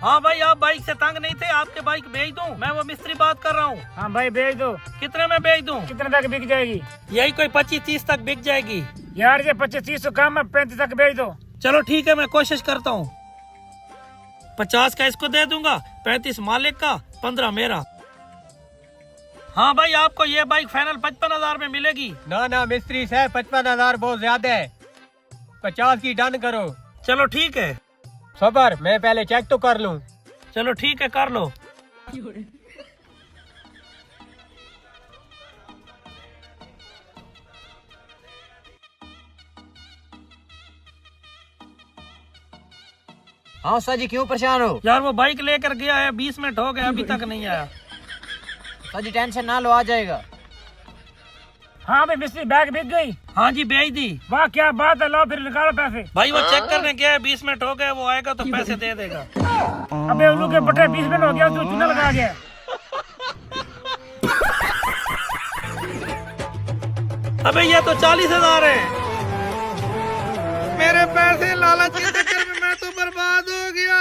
हाँ भाई, आप बाइक से तंग नहीं थे? आपके बाइक बेच दूं? मैं वो मिस्त्री बात कर रहा हूँ। हाँ भाई बेच दो। कितने में बेच दूं? कितने तक बिक जाएगी? यही कोई 25-30 तक बिक जाएगी। यार ये 25-30 तो कम है, 35 तक बेच दो। चलो ठीक है, मैं कोशिश करता हूँ। 50 का इसको दे दूंगा, 35 मालिक का, 15 मेरा। हाँ भाई, आपको ये बाइक फाइनल 55,000 में मिलेगी। ना ना मिस्त्री साहब, 55,000 बहुत ज्यादा है, 50 की डन करो। चलो ठीक है। सबर, मैं पहले चेक तो कर लूं। चलो ठीक है, कर लो। हाँ सर जी, क्यों परेशान हो? यार वो बाइक लेकर गया है, 20 मिनट हो गए, अभी तक नहीं आया। सर जी टेंशन ना लो, आ जाएगा। हाँ भाई मिस्त्री, बैग बिक गई। हाँ जी, बेच दी। वाह क्या बात है, लाओ फिर निकालो पैसे। भाई वो चेक करने गया है, 20 मिनट हो गए, वो आएगा तो पैसे दे देगा। अबे उल्लू के बटे, 20 मिनट हो गया, उसको चूना लगा गया। अबे ये तो 40,000 है। मेरे पैसे लालच के चक्कर में मैं तो बर्बाद हो गया।